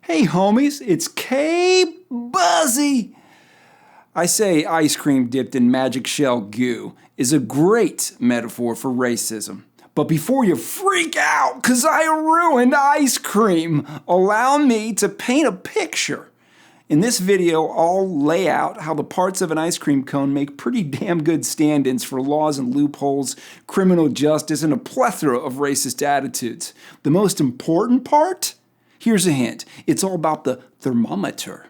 Hey homies, it's K-Buzzy! I say ice cream dipped in magic shell goo is a great metaphor for racism. But before you freak out, cause I ruined ice cream, allow me to paint a picture. In this video, I'll lay out how the parts of an ice cream cone make pretty damn good stand-ins for laws and loopholes, criminal justice, and a plethora of racist attitudes. The most important part? Here's a hint. It's all about the thermometer.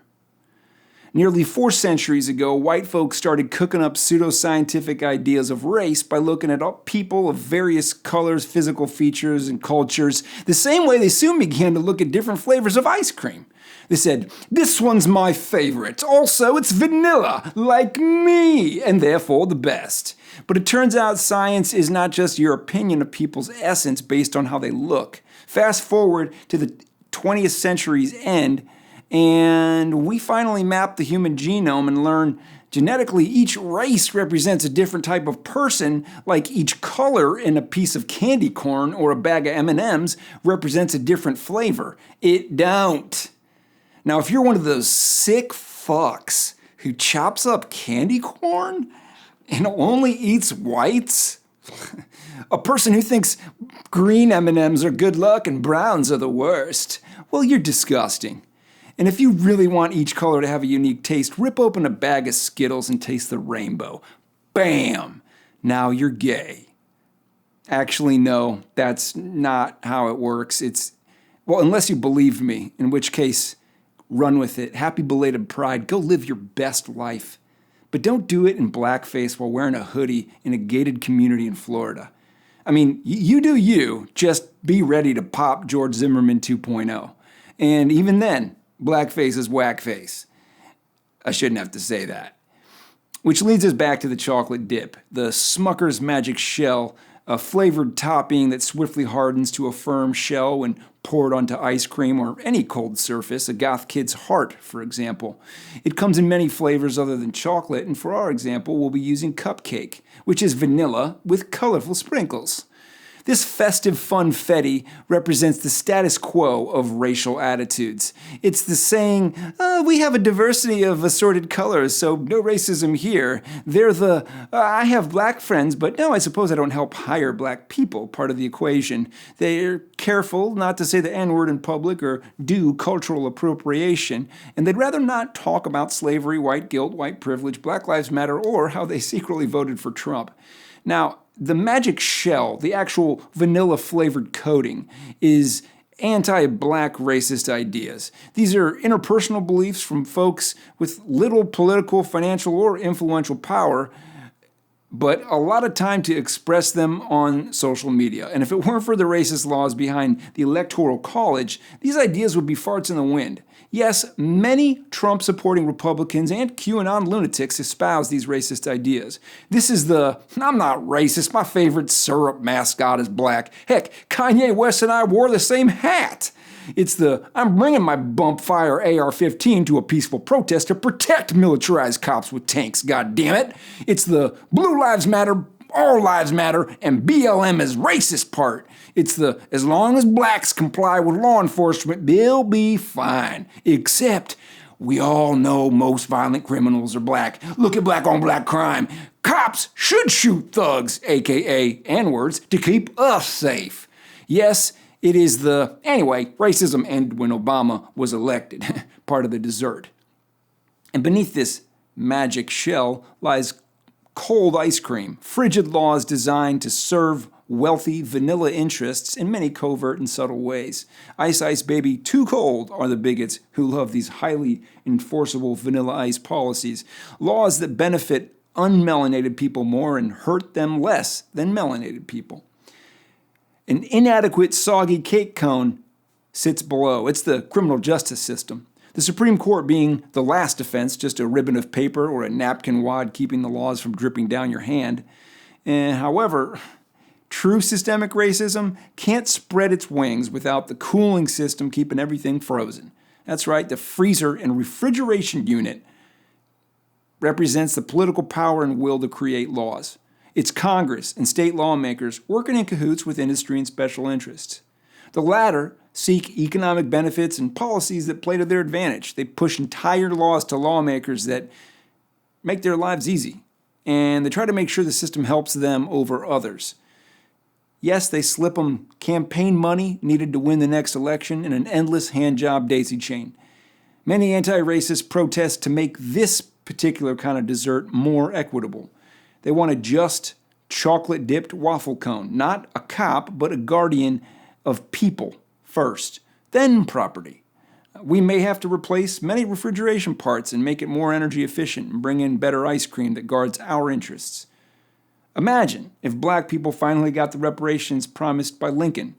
Nearly 4 centuries ago, white folks started cooking up pseudoscientific ideas of race by looking at people of various colors, physical features, and cultures, the same way they soon began to look at different flavors of ice cream. They said, this one's my favorite. Also, it's vanilla, like me, and therefore the best. But it turns out science is not just your opinion of people's essence based on how they look. Fast forward to the 20th century's end, and we finally map the human genome and learn genetically each race represents a different type of person, like each color in a piece of candy corn or a bag of M&Ms represents a different flavor. It don't. Now, if you're one of those sick fucks who chops up candy corn and only eats whites, a person who thinks green M&Ms are good luck and browns are the worst, well, you're disgusting. And if you really want each color to have a unique taste, rip open a bag of Skittles and taste the rainbow. Bam! Now you're gay. Actually, no, that's not how it works. Well, unless you believe me, in which case, run with it. Happy belated Pride. Go live your best life. But don't do it in blackface while wearing a hoodie in a gated community in Florida. I mean, you do you, just be ready to pop George Zimmerman 2.0. And even then, blackface is whackface. I shouldn't have to say that. Which leads us back to the chocolate dip, the Smucker's Magic Shell, a flavored topping that swiftly hardens to a firm shell when poured onto ice cream or any cold surface, a goth kid's heart, for example. It comes in many flavors other than chocolate, and for our example, we'll be using cupcake, which is vanilla with colorful sprinkles. This festive funfetti represents the status quo of racial attitudes. It's the saying, we have a diversity of assorted colors, so no racism here. They're the, I have black friends, but no, I suppose I don't help hire black people part of the equation. They're careful not to say the N-word in public or do cultural appropriation, and they'd rather not talk about slavery, white guilt, white privilege, Black Lives Matter, or how they secretly voted for Trump. Now, the magic shell, the actual vanilla-flavored coating, is anti-black racist ideas. These are interpersonal beliefs from folks with little political, financial, or influential power, but a lot of time to express them on social media. And if it weren't for the racist laws behind the Electoral College, these ideas would be farts in the wind. Yes, many Trump-supporting Republicans and QAnon lunatics espouse these racist ideas. This is the, I'm not racist, my favorite syrup mascot is black. Heck, Kanye West and I wore the same hat. It's the, I'm bringing my bump-fire AR-15 to a peaceful protest to protect militarized cops with tanks, goddammit. It's the Blue Lives Matter, All Lives Matter, and BLM is racist part. It's the, as long as blacks comply with law enforcement, they'll be fine. Except, we all know most violent criminals are black. Look at black on black crime. Cops should shoot thugs, aka N-words, to keep us safe. Yes, it is the, anyway, racism ended when Obama was elected, part of the dessert. And beneath this magic shell lies cold ice cream, frigid laws designed to serve wealthy vanilla interests in many covert and subtle ways. Ice Ice Baby Too Cold are the bigots who love these highly enforceable vanilla ice policies, laws that benefit unmelanated people more and hurt them less than melanated people. An inadequate soggy cake cone sits below. It's the criminal justice system. The Supreme Court being the last defense, just a ribbon of paper or a napkin wad keeping the laws from dripping down your hand. However, true systemic racism can't spread its wings without the cooling system keeping everything frozen. That's right, the freezer and refrigeration unit represents the political power and will to create laws. It's Congress and state lawmakers working in cahoots with industry and special interests. The latter seek economic benefits and policies that play to their advantage. They push entire laws to lawmakers that make their lives easy, and they try to make sure the system helps them over others. Yes, they slip them campaign money needed to win the next election in an endless handjob daisy chain. Many anti-racists protest to make this particular kind of dessert more equitable. They want a just, chocolate-dipped waffle cone, not a cop, but a guardian of people first, then property. We may have to replace many refrigeration parts and make it more energy efficient and bring in better ice cream that guards our interests. Imagine if black people finally got the reparations promised by Lincoln.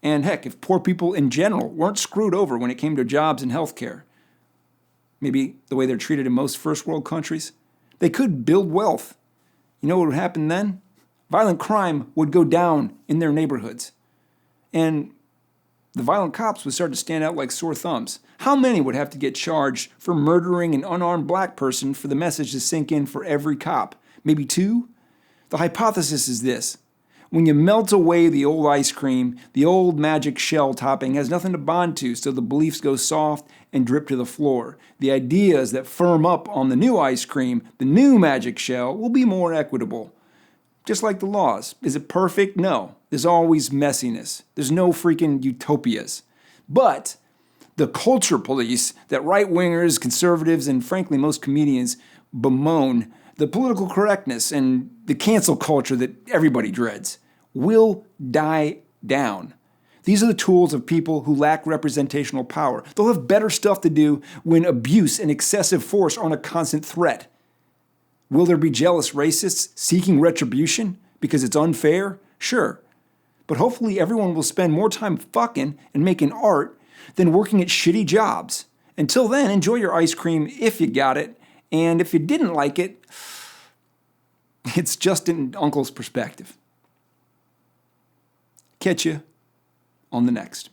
And heck, if poor people in general weren't screwed over when it came to jobs and health care. Maybe the way they're treated in most first world countries. They could build wealth. You know what would happen then? Violent crime would go down in their neighborhoods. And the violent cops would start to stand out like sore thumbs. How many would have to get charged for murdering an unarmed black person for the message to sink in for every cop? Maybe 2? The hypothesis is this. When you melt away the old ice cream, the old magic shell topping has nothing to bond to, so the beliefs go soft and drip to the floor. The ideas that firm up on the new ice cream, the new magic shell, will be more equitable. Just like the laws. Is it perfect? No. There's always messiness. There's no freaking utopias. But the culture police that right-wingers, conservatives, and frankly most comedians bemoan, the political correctness and the cancel culture that everybody dreads, will die down. These are the tools of people who lack representational power. They'll have better stuff to do when abuse and excessive force aren't a constant threat. Will there be jealous racists seeking retribution because it's unfair? Sure. But hopefully everyone will spend more time fucking and making art than working at shitty jobs. Until then, enjoy your ice cream if you got it. And if you didn't like it, it's just an uncle's perspective. Catch you on the next.